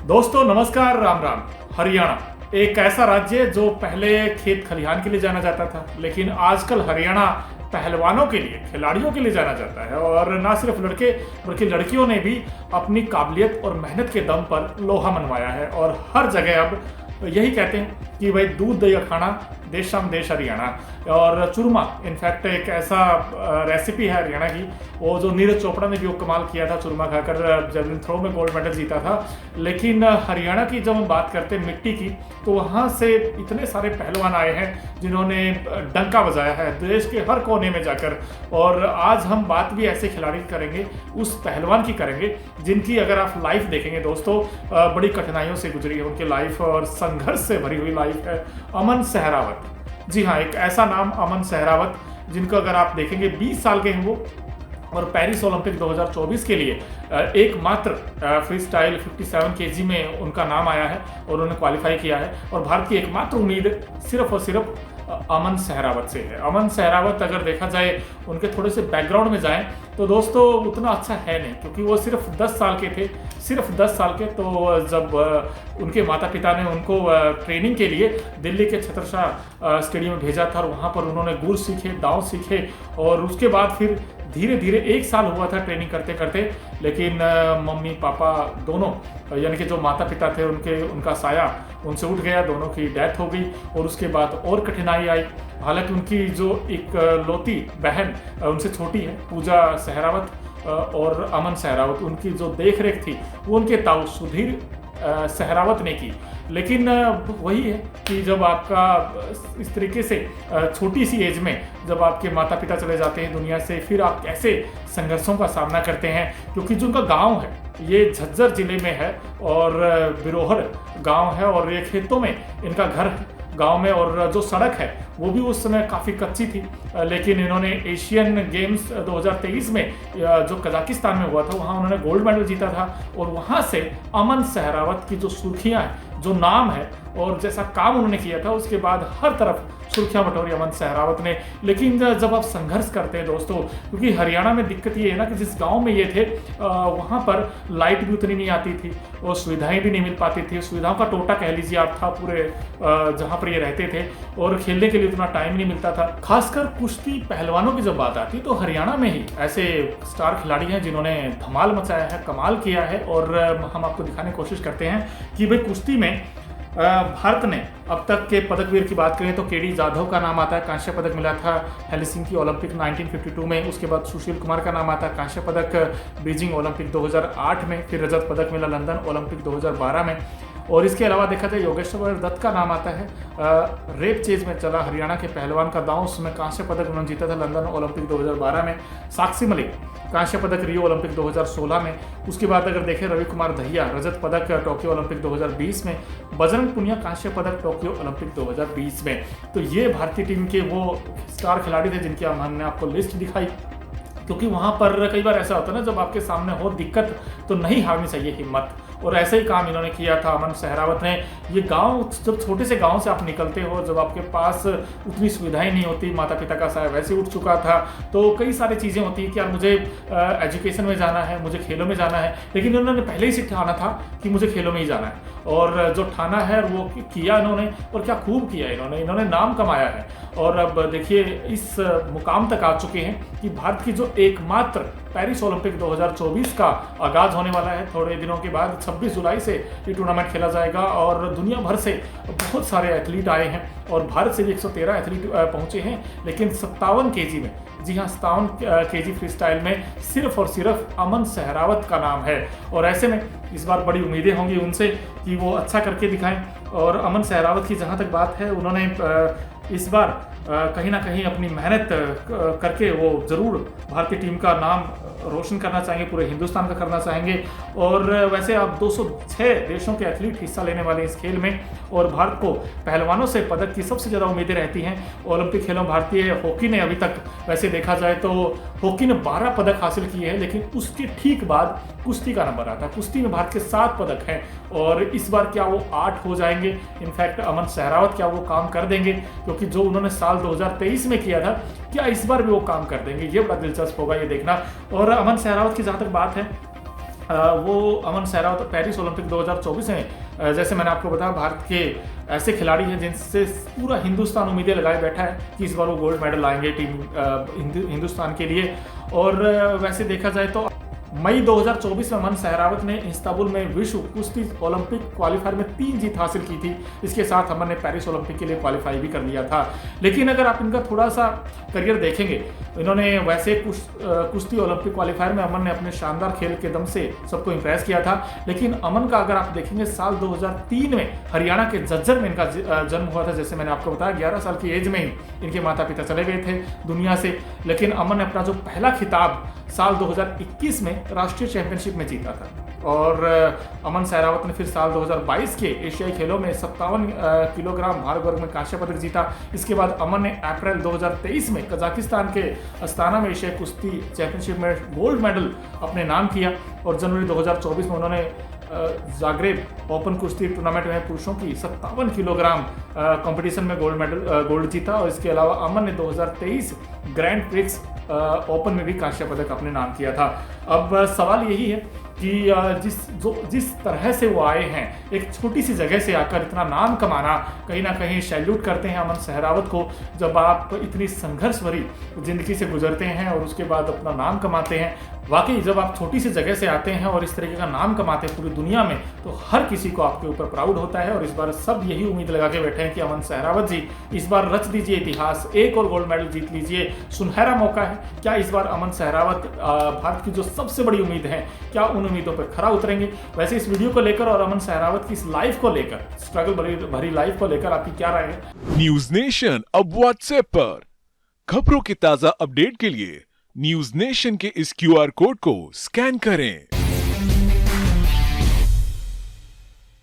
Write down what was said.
दोस्तों नमस्कार, राम राम। हरियाणा एक ऐसा राज्य है जो पहले खेत खलिहान के लिए जाना जाता था, लेकिन आजकल हरियाणा पहलवानों के लिए, खिलाड़ियों के लिए जाना जाता है। और ना सिर्फ लड़के बल्कि लड़कियों ने भी अपनी काबिलियत और मेहनत के दम पर लोहा मनवाया है। और हर जगह अब यही कहते हैं कि भाई दूध दही अखाड़ा, देश शाम देश हरियाणा। और चूरमा इनफैक्ट एक ऐसा रेसिपी है हरियाणा की, वो जो नीरज चोपड़ा ने भी वो कमाल किया था चूरमा खाकर, जेवलिन थ्रो में गोल्ड मेडल जीता था। लेकिन हरियाणा की जब हम बात करते हैं मिट्टी की, तो वहाँ से इतने सारे पहलवान आए हैं जिन्होंने डंका बजाया है देश के हर कोने में जाकर। और आज हम बात भी ऐसे खिलाड़ी की करेंगे, उस पहलवान की करेंगे जिनकी अगर आप लाइफ देखेंगे दोस्तों, बड़ी कठिनाइयों से गुजरी है उनकी लाइफ और संघर्ष से भरी हुई लाइफ है। अमन सहरावत, जी हाँ, एक ऐसा नाम अमन सहरावत, जिनको अगर आप देखेंगे 20 साल के हैं वो, और पेरिस ओलंपिक 2024 के लिए एकमात्र फ्री स्टाइल 57 केजी में उनका नाम आया है और उन्होंने क्वालिफाई किया है। और भारत की एकमात्र उम्मीद सिर्फ और सिर्फ अमन सहरावत से है। अमन सहरावत अगर देखा जाए, उनके थोड़े से बैकग्राउंड में जाएं तो दोस्तों उतना अच्छा है नहीं, क्योंकि वो सिर्फ 10 साल के थे, सिर्फ 10 साल के। तो जब उनके माता पिता ने उनको ट्रेनिंग के लिए दिल्ली के छत्रशाह स्टेडियम में भेजा था और वहाँ पर उन्होंने गुर सीखे, दांव सीखे। और उसके बाद फिर धीरे धीरे 1 साल हुआ था ट्रेनिंग करते करते, लेकिन मम्मी पापा दोनों, यानी कि जो माता पिता थे उनका साया उनसे उठ गया, दोनों की डेथ हो गई। और उसके बाद और कठिनाई आई। हालांकि उनकी जो एक लौती बहन उनसे छोटी है, पूजा सहरावत और अमन सहरावत, उनकी जो देख रेख थी वो उनके ताऊ सुधीर सहरावत ने की। लेकिन वही है कि जब आपका इस तरीके से छोटी सी एज में जब आपके माता पिता चले जाते हैं दुनिया से, फिर आप कैसे संघर्षों का सामना करते हैं। क्योंकि जो उनका गांव है ये झज्जर जिले में है और बिरोहर गांव है, और ये खेतों में इनका घर है गांव में। और जो सड़क है वो भी उस समय काफ़ी कच्ची थी। लेकिन इन्होंने एशियन गेम्स 2023 में जो कजाकिस्तान में हुआ था, वहाँ उन्होंने गोल्ड मेडल जीता था। और वहाँ से अमन सहरावत की जो सुर्खियाँ हैं, जो नाम है और जैसा काम उन्होंने किया था, उसके बाद हर तरफ सुर्खियाँ बटोरी अमन सहरावत ने। लेकिन जब आप संघर्ष करते हैं दोस्तों, क्योंकि हरियाणा में दिक्कत ये है ना कि जिस गांव में ये थे वहाँ पर लाइट भी उतनी नहीं आती थी और सुविधाएं भी नहीं मिल पाती थी। सुविधाओं का टोटा कह लीजिए आप था पूरे जहाँ पर ये रहते थे, और खेलने के लिए उतना टाइम नहीं मिलता था। खासकर कुश्ती पहलवानों की जब बात आती तो हरियाणा में ही ऐसे स्टार खिलाड़ी हैं जिन्होंने धमाल मचाया है, कमाल किया है। और हम आपको दिखाने की कोशिश करते हैं कि भाई कुश्ती में भारत ने अब तक के पदकवीर की बात करें तो केडी जाधव का नाम आता है, कांस्य पदक मिला था हेलसिंकी ओलंपिक 1952 में। उसके बाद सुशील कुमार का नाम आता है, कांस्य पदक बीजिंग ओलंपिक 2008 में। फिर रजत पदक मिला लंदन ओलंपिक 2012 में। और इसके अलावा देखा जाए योगेश्वर दत्त का नाम आता है, रेप चेज में चला हरियाणा के पहलवान का दांव, उसमें कांस्य पदक उन्होंने जीता था लंदन ओलंपिक 2012 में। साक्षी मलिक कांस्य पदक रियो ओलंपिक 2016 में। उसके बाद अगर देखें रवि कुमार दहिया रजत पदक टोक्यो ओलंपिक 2020 में। बजरंग पुनिया कांस्य पदक टोक्यो ओलंपिक 2020 में। तो ये भारतीय टीम के वो स्टार खिलाड़ी थे जिनकी हमने आपको लिस्ट दिखाई। क्योंकि वहाँ पर कई बार ऐसा होता है ना, जब आपके सामने हो दिक्कत तो नहीं हारनी चाहिए हिम्मत। और ऐसा ही काम इन्होंने किया था अमन सहरावत ने। ये गांव, जब छोटे से गांव से आप निकलते हो, जब आपके पास उतनी सुविधाएं नहीं होती, माता पिता का साया वैसे उठ चुका था, तो कई सारी चीज़ें होती हैं कि यार मुझे एजुकेशन में जाना है, मुझे खेलों में जाना है। लेकिन इन्होंने पहले ही से ठाना था कि मुझे खेलों में ही जाना है, और जो ठाना है वो किया इन्होंने। और क्या खूब किया इन्होंने नाम कमाया है। और अब देखिए इस मुकाम तक आ चुके हैं कि भारत की जो एकमात्र पेरिस ओलंपिक 2024 का आगाज होने वाला है थोड़े दिनों के बाद। 26 जुलाई से ये टूर्नामेंट खेला जाएगा और दुनिया भर से बहुत सारे एथलीट आए हैं और भारत से भी 113 एथलीट पहुंचे हैं। लेकिन 57 केजी में, जी हाँ 57 केजी फ्री स्टाइल में सिर्फ और सिर्फ अमन सहरावत का नाम है। और ऐसे में इस बार बड़ी उम्मीदें होंगी उनसे कि वो अच्छा करके दिखाएं। और अमन सहरावत की जहाँ तक बात है, उन्होंने इस बार कहीं ना कहीं अपनी मेहनत करके वो ज़रूर भारतीय टीम का नाम रोशन करना चाहेंगे, पूरे हिंदुस्तान का करना चाहेंगे। और वैसे अब 206 देशों के एथलीट हिस्सा लेने वाले इस खेल में, और भारत को पहलवानों से पदक की सबसे ज़्यादा उम्मीदें रहती हैं। ओलंपिक खेलों भारतीय हॉकी ने अभी तक, वैसे देखा जाए तो हॉकी ने 12 पदक हासिल किए हैं, लेकिन उसके ठीक बाद कुश्ती का नंबर आता है। कुश्ती में भारत के 7 पदक हैं, और इस बार क्या वो 8 हो जाएंगे? इनफैक्ट अमन सहरावत क्या वो काम कर देंगे? क्योंकि जो उन्होंने साल 2023 में किया था, क्या इस बार भी वो काम कर देंगे? ये बड़ा दिलचस्प होगा ये देखना। और अमन सहरावत की जहाँ तक बात है, वो अमन सहरावत पेरिस ओलंपिक 2024 में जैसे मैंने आपको बताया भारत के ऐसे खिलाड़ी हैं जिनसे पूरा हिंदुस्तान उम्मीदें लगाए बैठा है कि इस बार वो गोल्ड मेडल लाएंगे टीम हिंदुस्तान के लिए। और वैसे देखा जाए तो मई 2024 में अमन सहरावत ने इस्तांबुल में विश्व कुश्ती ओलंपिक क्वालिफायर में 3 जीत हासिल की थी। इसके साथ अमन ने पेरिस ओलंपिक के लिए क्वालिफाई भी कर लिया था। लेकिन अगर आप इनका थोड़ा सा करियर देखेंगे, इन्होंने वैसे कुश्ती ओलंपिक क्वालिफायर में अमन ने अपने शानदार खेल के दम से सबको इंप्रेस किया था। लेकिन अमन का अगर आप देखेंगे साल 2003 में हरियाणा के झज्जर में इनका जन्म हुआ था। जैसे मैंने आपको बताया 11 साल की एज में ही इनके माता पिता चले गए थे दुनिया से। लेकिन अमन ने अपना जो पहला खिताब साल 2021 में राष्ट्रीय चैंपियनशिप में जीता था। और अमन सहरावत ने फिर साल 2022 के एशियाई खेलों में 57 किलोग्राम भार वर्ग में कांस्य पदक जीता। इसके बाद अमन ने अप्रैल 2023 में कजाकिस्तान के अस्ताना में एशियाई कुश्ती चैंपियनशिप में गोल्ड मेडल अपने नाम किया। और जनवरी 2024 में उन्होंने जाग्रेब ओपन कुश्ती टूर्नामेंट में पुरुषों की 57 किलोग्राम कंपटीशन में गोल्ड जीता। और इसके अलावा अमन ने 2023 ग्रैंड प्रिक्स ओपन में भी कांस्य पदक अपने नाम किया था। अब सवाल यही है कि जिस तरह से वो आए हैं, एक छोटी सी जगह से आकर इतना नाम कमाना, कहीं ना कहीं सैल्यूट करते हैं अमन सहरावत को। जब आप इतनी संघर्ष भरी जिंदगी से गुजरते हैं और उसके बाद अपना नाम कमाते हैं, वाकई जब आप छोटी सी जगह से आते हैं और इस तरीके का नाम कमाते हैं पूरी दुनिया में, तो हर किसी को आपके ऊपर प्राउड होता है। और इस बार सब यही उम्मीद लगा के बैठे हैं कि अमन सहरावत जी इस बार रच दीजिए इतिहास, एक और गोल्ड मेडल जीत लीजिए, सुनहरा मौका है। क्या इस बार अमन सहरावत भारत की जो सबसे बड़ी उम्मीद है, क्या उन उम्मीदों पर खरा उतरेंगे? वैसे इस वीडियो को लेकर और अमन सहरावत की इस लाइफ को लेकर, स्ट्रगल भरी लाइफ को लेकर आपकी क्या राय है? न्यूज नेशन अब व्हाट्सएप पर खबरों के ताजा अपडेट के लिए न्यूज नेशन के इस क्यूआर कोड को स्कैन करें।